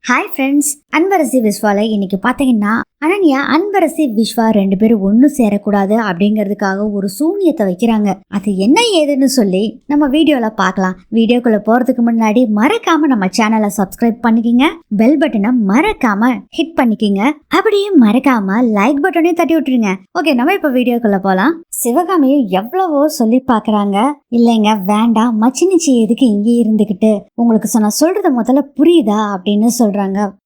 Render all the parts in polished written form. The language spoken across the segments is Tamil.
ஹாய் ஃப்ரெண்ட்ஸ், அன்பரசி விஸ்வால இன்னைக்கு பார்த்தீங்கன்னா அனன்யா அன்பரசி விஸ்வா 2 பேரும் ஒன்று சேரக்கூடாது அப்படிங்கிறதுக்காக ஒரு சூனியத்தை வைக்கிறாங்க. அது என்ன ஏதுன்னு சொல்லி நம்ம வீடியோல பார்க்கலாம். வீடியோக்குள்ள போறதுக்கு முன்னாடி மறக்காம நம்ம சேனலை சப்ஸ்கிரைப் பண்ணிக்கிங்க, பெல் பட்டனை மறக்காம ஹிட் பண்ணிக்கிங்க, அப்படியே மறக்காம லைக் பட்டனையும் தட்டி விட்டுருங்க. ஓகே, நம்ம இப்ப வீடியோக்குள்ள போலாம். சிவகாமியும் எவ்வளவோ சொல்லி பாக்குறாங்க. இல்லைங்க வேண்டாம், மச்சினிச்சி எதுக்கு இங்கே இருந்துகிட்டு, உங்களுக்கு நான் சொல்றத முதல்ல புரியுதா அப்படின்னு சொல்றாங்க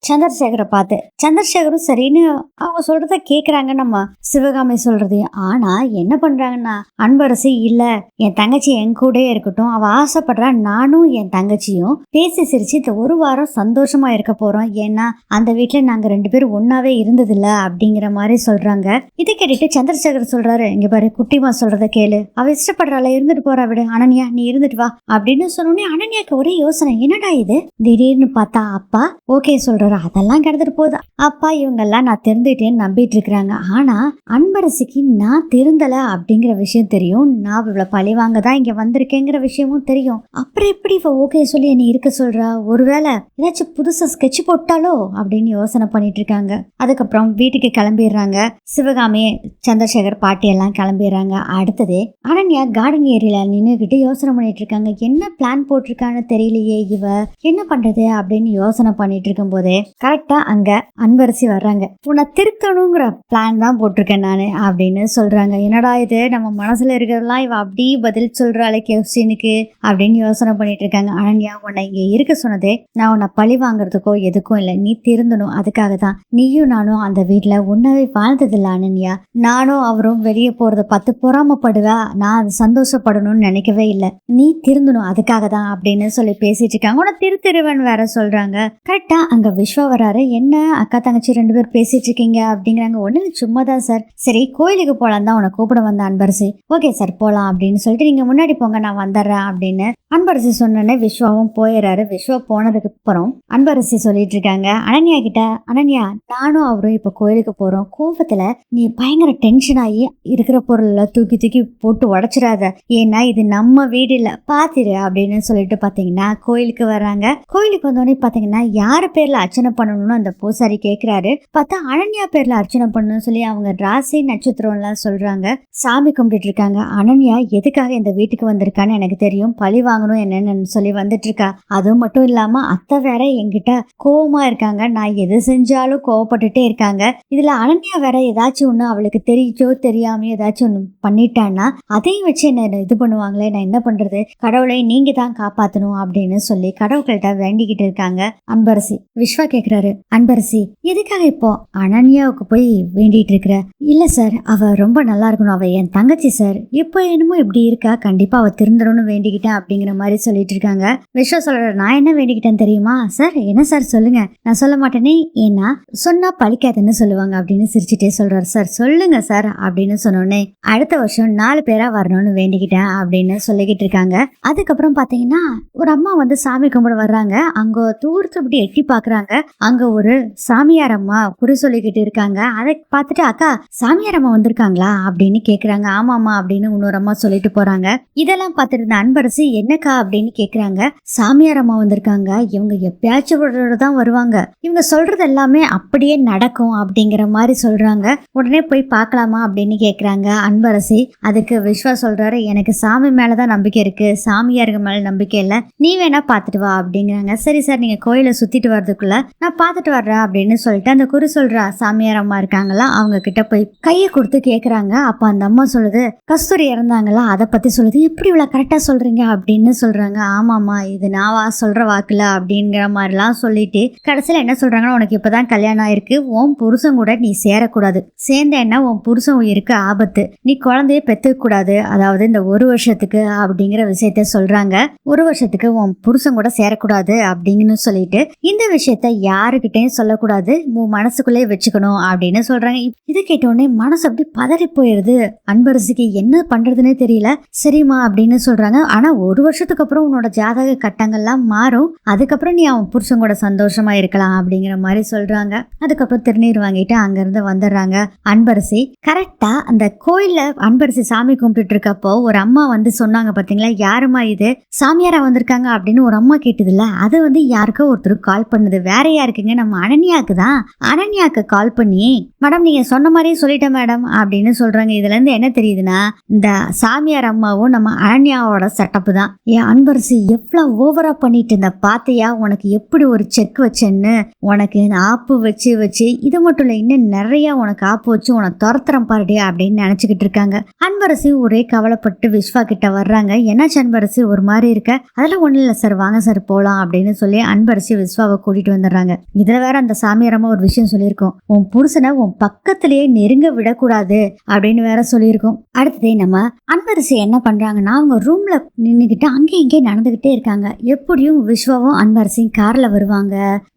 சந்திரசேகரை பார்த்து. சந்திரசேகரும் சரின்னு அவங்க சொல்றத கேக்குறாங்க நம்ம சிவகாமி சொல்றது. ஆனா என்ன பண்றாங்கன்னா, அன்பரசி இல்ல என் தங்கச்சி என் கூட இருக்கட்டும், அவ ஆசைப்படுறா, நானும் என் தங்கச்சியும் பேசி சிரிச்சு இந்த ஒரு வாரம் சந்தோஷமா இருக்க போறோம், ஏன்னா அந்த வீட்டுல நாங்க 2 பேரும் ஒன்னாவே இருந்தது இல்ல அப்படிங்கிற மாதிரி சொல்றாங்க. இதை கேட்டுட்டு சந்திரசேகர் சொல்றாரு, இங்க பாரு குட்டிமா சொல்றத கேளு, அவ இஷ்டப்படுறாள், இருந்துட்டு போறா விடு, அனன்யா நீ இருந்துட்டு வா அப்படின்னு சொன்னோடனே அனன்யாக்கு ஒரே யோசனை, என்னடா இது திடீர்னு பார்த்தா அப்பா ஓகே சொல்றாரு. அதெல்லாம் கிடந்துட்டு போகுது, அப்பா இவங்கெல்லாம் நான் திருந்துட்டேன்னு நம்பிட்டு இருக்கிறாங்க. ஆனா அன்பரசிக்கு நான் திருந்தல அப்படிங்கிற விஷயம் தெரியும், நான் இவ்வளவு பழி வாங்க தான் இங்க வந்திருக்கேங்கிற விஷயமும் தெரியும். அப்புறம் எப்படி இவ ஓகே சொல்லி என்னை இருக்க சொல்றா, ஒருவேளை ஏதாச்சும் புதுசா ஸ்கெட்ச் போட்டாலோ அப்படின்னு யோசனை பண்ணிட்டு இருக்காங்க. அதுக்கப்புறம் வீட்டுக்கு கிளம்பிடுறாங்க. சிவகாமி சந்திரசேகர் பாட்டி எல்லாம் கிளம்பிடுறாங்க. அடுத்தது அனன்யா கார்டன் ஏரியில நின்றுகிட்டு யோசனை பண்ணிட்டு இருக்காங்க. என்ன பிளான் போட்டிருக்கான்னு தெரியலையே, இவ என்ன பண்றது அப்படின்னு யோசனை பண்ணிட்டு இருக்கும் போதே கரெக்டா அங்க அன்பரசி வர்றாங்க. உன்னை திருத்தணுங்கிற பிளான் தான் போட்டிருக்கேன் நானு அப்படின்னு சொல்றாங்க. என்னடா இது, நம்ம மனசுல இருக்கிறதெல்லாம் இவ அப்படி பதில் சொல்றாளே கொஸ்டினுக்கு அப்படின்னு யோசனை பண்ணிட்டு இருக்காங்க. அனன்யா உன்னை இங்க இருக்க சொன்னதே நான் உன்னை பழி வாங்குறதுக்கோ எதுக்கும் இல்லை, நீ திருந்தணும், அதுக்காக தான். நீயும் நானும் அந்த வீட்டுல உன்னவே வாழ்ந்ததில்ல அனன்யா, நானும் அவரும் வெளியே போறத பார்த்து பொறாமப்படுவா, நான் அது சந்தோஷப்படணும்னு நினைக்கவே இல்லை, நீ திருந்தணும், அதுக்காக தான் அப்படின்னு சொல்லி பேசிட்டு இருக்காங்க. உன்னை திருவன் வேற சொல்றாங்க. கரெக்டா அங்க விஸ்வா வராரு. என்ன அக்கா தங்கச்சி 2 பேர் பேசிட்டு இருக்கீங்க அப்படிங்கிறாங்க. ஒண்ணு சும்மா தான் சார், சரி கோயிலுக்கு போலாம் தான் உன்னை கூப்பிட வந்த அன்பரசி, ஓகே சார் போலாம் அப்படின்னு சொல்லிட்டு நீங்க முன்னாடி போங்க நான் வந்துடுறேன் அப்படின்னு அன்பரசி சொன்னோன்னே விஸ்வாவும் போயிடுறாரு. விஸ்வா போனதுக்கு அப்புறம் அன்பரசி சொல்லிட்டு இருக்காங்க அனன்யா கிட்ட, அனன்யா நானும் அவரும் இப்ப கோயிலுக்கு போறோம், கோபத்துல நீ பயங்கர டென்ஷன் ஆகி இருக்கிற பொருளை தூக்கி தூக்கி போட்டு உடைச்சிடாத, ஏன்னா இது நம்ம வீடு இல்ல, பாத்திரு அப்படின்னு சொல்லிட்டு பாத்தீங்கன்னா கோயிலுக்கு வர்றாங்க. கோயிலுக்கு வந்தோடனே பாத்தீங்கன்னா யாரு பேர்ல அர்ச்சனை பண்ணணும்னு அந்த பூசாரி கேக்குறாரு. பார்த்தா அனன்யா பேர்ல அர்ச்சனை பண்ணணும்னு சொல்லி அவங்க ராசி நட்சத்திரம் எல்லாம் சொல்றாங்க. சாமி கும்பிட்டு இருக்காங்க. அனன்யா எதுக்காக இந்த வீட்டுக்கு வந்திருக்கான்னு எனக்கு தெரியும், பழி வாங்கணும் என்னன்னு சொல்லி வந்துட்டு இருக்கா. அதுவும் மட்டும் இல்லாம அத்தை வேற என்கிட்ட கோவமா இருக்காங்க, நான் எது செஞ்சாலும் கோவப்பட்டுட்டே இருக்காங்க. இதுல அனன்யா வேற ஏதாச்சும் ஒண்ணு அவளுக்கு தெரிஞ்சோ தெரியாம ஏதாச்சும் ஒண்ணு பண்ணிட்டான்னா அதையும் வச்சு என்ன இது பண்ணுவாங்களே, நான் என்ன பண்றது, கடவுளை நீங்க தான் காப்பாத்தணும் அப்படின்னு சொல்லி கடவுள்கிட்ட வேண்டிக்கிட்டு இருக்காங்க அன்பரசி. விஸ்வா கேக்குறாரு, அன்பரசி எதுக்காக இப்போ அனன்யாவுக்கு போய் வேண்டிட்டு இருக்கிற? இல்ல சார், அவ ரொம்ப நல்லா இருக்கணும், அவ என் தங்கச்சி சார், இப்போ என்னமோ இப்படி இருக்கா, கண்டிப்பா அவ திருந்தணும்னு வேண்டிக்கிட்டேன் அப்படிங்கிற மாதிரி சொல்லிட்டு இருக்காங்க. விஸ்வா சொல்ற, நான் என்ன வேண்டிக்கிட்டேன்னு தெரியுமா சார்? என்ன சார் சொல்லுங்க. நான் சொல்ல மாட்டேனே, ஏன்னா சொன்னா பழிக்காதுன்னு சொல்லுவாங்க அப்படின்னு சிரிச்சுட்டே சொல்றாரு. சார் சொல்லுங்க சார் அப்படின்னு சொன்னோடனே அடுத்த வருஷம் 4 பேரா வரணும்னு வேண்டிக்கிட்டேன் அப்படின்னு சொல்லிக்கிட்டு இருக்காங்க. அதுக்கப்புறம் பாத்தீங்கன்னா ஒரு அம்மா வந்து சாமி கும்பிட வர்றாங்க. அங்க தூரத்துல அப்படி எட்டி பாக்குறாங்க. அங்க ஒரு சாமியார் அம்மா குறி சொல்லிக்கிட்டு இருக்காங்க. அதை பார்த்துட்டு அக்கா சாமியார் அம்மா வந்திருக்காங்களா அப்படின்னு கேக்குறாங்க. ஆமாமா அப்படின்னு இன்னொரு அம்மா சொல்லிட்டு போறாங்க. இதெல்லாம் பார்த்துட்டு இருந்த அன்பரசி என்னக்கா அப்படின்னு கேக்குறாங்க. சாமியார் அம்மா வந்திருக்காங்க, இவங்க எப்பயாச்சும் தான் வருவாங்க, இவங்க சொல்றது எல்லாமே அப்படியே நடக்கும் அப்படிங்கிற மாதிரி சொல்றாங்க. உடனே போய் பார்க்கலாமா அப்படின்னு கேக்குறாங்க அன்பரசி. அதுக்கு விஸ்வா சொல்றாரு, எனக்கு சாமி மேலதான் நம்பிக்கை இருக்கு, சாமியாருக்கு மேல நம்பிக்கை இல்லை, நீ வேணா பாத்துட்டு வா அப்படிங்கிறாங்க. சரி சார், நீங்க கோயிலை சுத்திட்டு வர்றதுக்குள்ள நான் பாத்துட்டு வர்றேன் அப்படின்னு சொல்லிட்டு அந்த குறி சொல்றா சாமியார் அம்மா இருக்காங்களா, அவங்க கிட்ட போய் கையை கொடுத்து கேக்குறாங்க. அப்ப அந்த அம்மா சொல்லுது, கஸ்தூரி இறந்தாங்களா அதை பத்தி சொல்லுது. எப்படி இவ்வளவு கரெக்டா சொல்றீங்க அப்படின்னு சொல்றாங்க. ஆமாமா, இது நான் சொல்ற வாக்குல அப்படிங்கிற மாதிரிலாம் சொல்லிட்டு கடைசியில என்ன சொல்றாங்கன்னா, உனக்கு இப்பதான் கல்யாணம் ஆயிருக்கு, உன் புருஷன் கூட நீ சேரக்கூடாது, சேர்ந்தேன்னா உன் புருஷன் உயிருக்கு ஆபத்து, நீ குழந்தைய பெத்துக்க கூடாது, அதாவது இந்த 1 வருஷத்துக்கு அப்படிங்கிற விஷயத்த சொல்றாங்க. 1 வருஷத்துக்கு உன் புருஷன் கூட சேரக்கூடாது அப்படின்னு சொல்லிட்டு இந்த விஷயத்த யாருக்கிட்டையும் சொல்லக்கூடாது, உன் மனசுக்குள்ளே வச்சுக்கணும் அப்படின்னு சொல்றாங்க. இது கேட்டோடனே மனசு அப்படி பதறி போயிருது அன்பரசிக்கு. என்ன பண்றதுன்னே தெரியல. சரிம்மா அப்படின்னு சொல்றாங்க. ஆனா 1 வருஷத்துக்கு அப்புறம் உன்னோட ஜாதக கட்டங்கள்லாம் மாறும், அதுக்கப்புறம் நீ அவன் புருஷன் கூட சந்தோஷமா இருக்கலாம் அப்படிங்கிற மாதிரி சொல்றாங்க. அதுக்கப்புறம் திருநீர் வாங்கிட்டு அங்க இருந்து வந்துடுறாங்க அன்பரசி. கரெக்டா அந்த கோயில்ல அன்பரசி சாமி கும்பிட்டு இருக்கப்போ ஒரு அம்மா வந்து சொன்னாங்க பாத்தீங்களா, யாருமா இது சாமியாரா வந்திருக்காங்க அப்படின்னு ஒரு அம்மா கேட்டதுல, அது வந்து யாருக்கோ ஒருத்தர் கால் கால் பண்ணது வேற யாருக்குங்க, நம்ம அனன்யாவுக்கு தான். அனன்யாவுக்கு கால் பண்ணி மேடம் நீங்க சொன்ன மாதிரியே சொல்லிட்டேன் மேடம் அப்படின்னு சொல்றாங்க. இதுல இருந்து என்ன தெரியுதுன்னா, இந்த சாமியார் அம்மாவும் நம்ம அனன்யாவோட செட்டப் தான். ஏன் அன்பரசி எவ்வளவு ஓவரா பண்ணிட்டு இருந்த பாத்தியா, உனக்கு எப்படி ஒரு செக் வச்சேன்னு, உனக்கு ஆப்பு வச்சு வச்சு இது மட்டும் இல்ல இன்னும் நிறைய உனக்கு ஆப்பு வச்சு உனக்கு துரத்துறம் பாருடி அப்படின்னு நினைச்சுக்கிட்டு இருக்காங்க. அன்பரசி ஒரே கவலைப்பட்டு விஸ்வா கிட்ட வர்றாங்க. என்னாச்சு அன்பரசி ஒரு மாதிரி இருக்க? அதெல்லாம் ஒண்ணும் இல்ல சார், வாங்க சார் போலாம் அப்படின்னு சொல்லி அன்பரசி விஸ்வாவை கூட்டிட்டு வந்துடுறாங்க. இதுல வேற அந்த சாமியாரமா ஒரு விஷயம் சொல்லியிருக்கோம், உன் புருஷனை உன் பக்கத்திலேயே நெருங்க விடக்கூடாது அப்படின்னு வேற சொல்லியிருக்கோம். அடுத்ததே நம்ம அன்பரசி என்ன பண்றாங்கன்னா, அவங்க ரூம்ல நின்றுகிட்டு அங்கே இங்கே நடந்துகிட்டே இருக்காங்க. எப்படியும் விஸ்வாவும் அன்பரசியும் கார்ல வருவாங்க.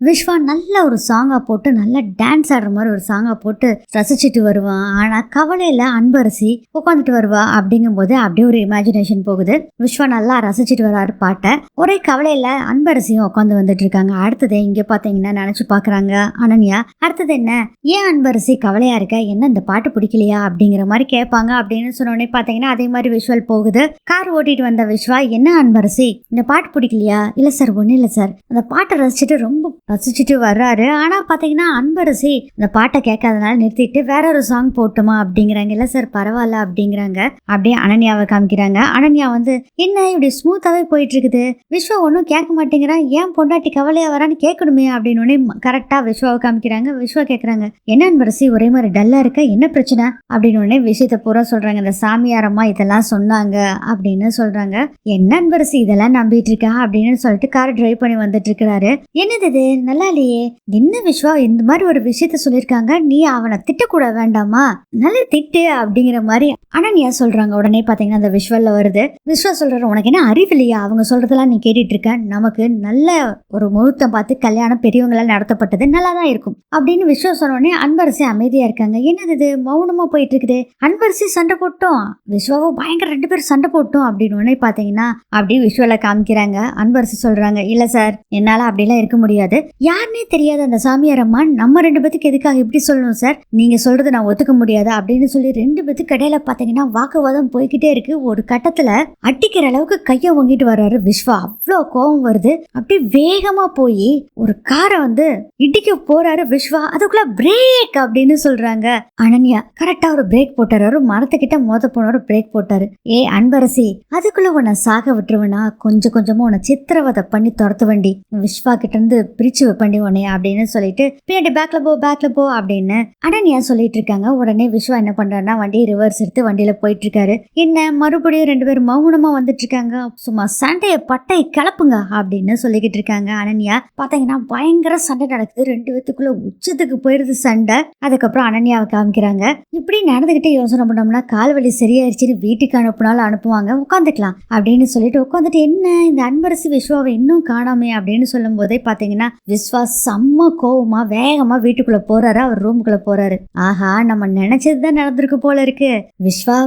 விஸ்வா நல்ல ஒரு சாங்கா போட்டு நல்லா டான்ஸ் ஆடுற மாதிரி ஒரு சாங்கா போட்டு ரசிச்சுட்டு வருவான். ஆனா கவலையில அன்பரசி உட்காந்துட்டு வருவா. அப்படிங்கும் போது அப்படியே ஒரு இமேஜினேஷன் போகுது. விஸ்வா நல்லா ரசிச்சுட்டு வர்றாரு பாட்டை. ஒரே கவலையில அன்பரசியும் உட்காந்து வந்துட்டு இருக்காங்க. அடுத்தது இங்க பாத்தீங்கன்னா நினைச்சு பாக்குறாங்க அனன்யா. அடுத்தது என்ன, ஏன் அன்பரசி கவலையா இருக்க, என்ன இந்த பாட்டு பிடிக்கலையா அப்படிங்கிற மாதிரி கேட்பாங்க. அப்படின்னு சொன்னோடனே பாத்தீங்கன்னா அதே மாதிரி விஷுவல் போகுது. கார் ஓட்டிட்டு வந்த விஸ்வா, என்ன அன்பரசி இந்த பாட்டு பிடிக்கலையா? இல்ல சார் ஒன்னும் இல்ல சார், அந்த பாட்டை ரசிச்சுட்டு ரொம்ப ரசிச்சுட்டு வர்றாரு. ஆனா பாத்தீங்கன்னா அன்பரசி அந்த பாட்டை கேட்காதனால நிறுத்திட்டு வேற ஒரு சாங் போட்டுமா அப்படிங்கிறாங்க. இல்ல சார் பரவாயில்ல அப்படிங்கிறாங்க. அப்படியே அனன்யாவை காமிக்கிறாங்க. அனன்யா வந்து என்ன இப்படி ஸ்மூத்தாவே போயிட்டு இருக்குது, விஸ்வா ஒன்னும் கேட்க மாட்டேங்கிறான், ஏன் பொண்டாட்டி கவலையா வரான்னு கேட்கணுமே அப்படின்னு கரெக்டா விஸ்வாவை காமிக்கிறாங்க. விஸ்வா கேக்குறாங்க, என்ன அன்பரசி ஒரே மாதிரி டல்லா இருக்க, என்ன பிரச்சனை அப்படின்னு விஷயத்த பூரா சொல்றாங்க. இந்த சாமியாரம்மா இதெல்லாம் சொன்னாங்க அப்படின்னு சொல்றாங்க. என்ன அன்பரசி இதெல்லாம் நம்பிட்டு இருக்கா அப்படின்னு சொல்லிட்டு கார் டிரைவ் பண்ணி வந்துட்டு இருக்கிறாரு. என்னது இது நல்லா இல்லையே, என்ன விஸ்வா இந்த மாதிரி ஒரு விஷயத்த சொல்லிருக்காங்க, நீ அவனை திட்டக்கூட வேண்டாமா, நல்ல திட்டு அப்படிங்கிற மாதிரி அனன்யா சொல்றாங்க. உடனே பாத்தீங்கன்னா அந்த விஷுவல்ல வருது. விஸ்வா சொல்றாரு, உனக்கு என்ன அறிவு இல்லையா, அவங்க சொல்றதெல்லாம் நீ கேட்டுட்டு இருக்க, நமக்கு நல்ல ஒரு முகூர்த்தம் பார்த்து கல்யாணம் பெரியவங்களால் நடத்தப்பட்டது, நல்லாதான் இருக்கும் அப்படின்னு விஸ்வா சொன்னோடனே அன்பரசி அமைதியா இருக்காங்க. என்னது இது மௌனமா போயிட்டு இருக்குது, அன்பரசி சண்டை போட்டோம், விஸ்வாவும் பயங்கர ரெண்டு பேரும் சண்டை போட்டோம் அப்படின்னு உடனே பாத்தீங்கன்னா அப்படியே விஷுவல காமிக்கிறாங்க. அன்பரசி சொல்றாங்க, இல்ல சார் என்னால அப்படிலாம் இருக்க முடியாது, யாருன்னே தெரியாத அந்த சாமியார் அம்மா நம்ம ரெண்டு பேத்துக்கு எதுக்காக இப்படி சொல்லணும் சார், நீங்க சொல்றது நான் ஒத்துக்க முடியாது அப்படின்னு சொல்லி ரெண்டு பேத்துக்கு இடையில பாத்தீங்கன்னா வாக்குவாதம் போய்கிட்டே இருக்கு. ஒரு கட்டத்துல அடிக்கிற அளவுக்கு கைய வாங்கிட்டு வர்றாரு விஸ்வா. அவ்வளோ கோபம் வருது. அப்படியே வேகமா போய் ஒரு காரை வந்து இடிக்க போறாரு விஸ்வா. அதுக்குள்ள பிரேக் அப்படின்னு சொல்றாங்க. அனன்யா கரெக்டா ஒரு பிரேக் போட்டாரு. மரத்துக்கிட்ட மோத போனவரு பிரேக் போட்டாரு. ஏ அன்பரசி அதுக்குள்ள உன்னை சாக விட்டுருவனா, கொஞ்சம் கொஞ்சமா உன்னை சித்திரவதை பண்ணி துரத்து வண்டி, விஸ்வா கிட்ட இருந்து பிரிச்சு வைப்பண்டி உன்னை அப்படின்னு சொல்லிட்டு பின்னாடி பேக்ல போ அப்படின்னு அனன்யா சொல்லிட்டு இருக்காங்க. உடனே விஸ்வா என்ன பண்றாருன்னா வண்டியை ரிவர்ஸ் எடுத்து வண்டியில போயிட்டு இருக்காரு. என்ன மறுபடியும் ரெண்டு பேரும் மௌனமா வந்துட்டு இருக்காங்க. சும்மா சண்டைய பட்டை கிளப்புங்க அப்படின்னு சொல்லிக்கிட்டு இருக்காங்க. அனன்யா பாத்தீங்கன்னா பயங்கர சண்டை நடக்குது. ரெண்டு பேத்துக்குள்ள உச்சத்துக்கு போயிருது சண்டை. அதுக்கப்புறம் அனன்யாவை காமிக்கிறாங்க. இப்படி நடந்துகிட்டே யோசனை பண்ணோம்னா கால்வலி சரியாயிருச்சுன்னு வீட்டுக்கு அனுப்புனாலும் அனுப்புவாங்க, உட்காந்துக்கலாம் அப்படின்னு சொல்லிட்டு உட்காந்துட்டு என்ன இந்த அன்பரசி விஸ்வாவை இன்னும் காணாமே அப்படின்னு சொல்லும் போதே பாத்தீங்கன்னா விஸ்வா செம்ம கோவமா வேகமா வீட்டுக்குள்ள போறாரு. அவர் ரூமுக்குள்ள போறாரு. ஆஹா நம்ம நினைச்சதுதான் நடந்திருக்கு போல இருக்கு. விஸ்வா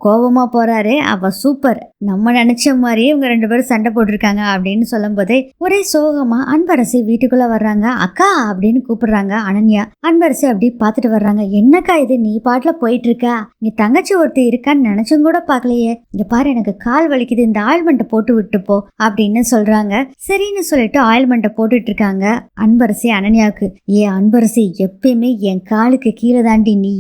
கோவமா போறாரு. அவ சூப்பர், நம்ம நினைச்ச மாதிரியே இவங்க ரெண்டு பேரும் சண்டை போட்டிருக்காங்க அப்படின்னு சொல்லும் போதே ஒரே சோகமா அன்பரசி வீட்டுக்குள்ள வர்றாங்க. அக்கா அப்படின்னு கூப்பிடுறாங்க அனன்யா. அன்பரசி அப்படி பாத்துட்டு வர்றாங்க. என்னக்கா இது நீ பாட்டுல போயிட்டு இருக்கா, நீ தங்கச்சி ஒருத்தி இருக்கான்னு நினைச்சும் கூட பாக்கலையே, இங்க பாரு எனக்கு கால் வலிக்குது, இந்த ஆயில்மெண்ட்டை போட்டு விட்டு போ அப்படின்னு சொல்றாங்க. சரின்னு சொல்லிட்டு ஆயில்மெண்ட்டை போட்டுட்டு இருக்காங்க அன்பரசி அனன்யாவுக்கு. ஏ அன்பரசி எப்பயுமே என் காலுக்கு கீழே தாண்டி நீ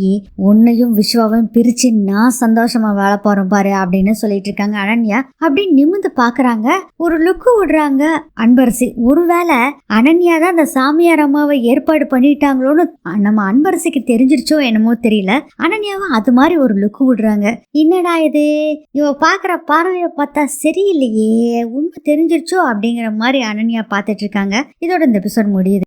உன்னையும் விஸ்வாவையும் பிரிச்சு நான் சந்தோஷமா வாழ போறோம் பாரு அப்படின்னு சொல்லிட்டு இருக்காங்க அனன்யா. அப்படி நிமிந்து பாக்குறாங்க, ஒரு லுக்கு விடுறாங்க அன்பரசி. ஒருவேளை அனன்யா தான் அந்த சாமியார் அம்மாவை ஏற்பாடு பண்ணிட்டாங்களோன்னு நம்ம அன்பரசிக்கு தெரிஞ்சிருச்சோ என்னமோ தெரியல. அனன்யாவும் அது மாதிரி ஒரு லுக்கு விடுறாங்க. என்னடா இது இவ பாக்குற பார்வையை பார்த்தா சரியில்லையே, உண்மை தெரிஞ்சிருச்சோ அப்படிங்கிற மாதிரி அனன்யா பார்த்துட்டு இருக்காங்க. இதோட இந்த எபிசோட் முடியுது.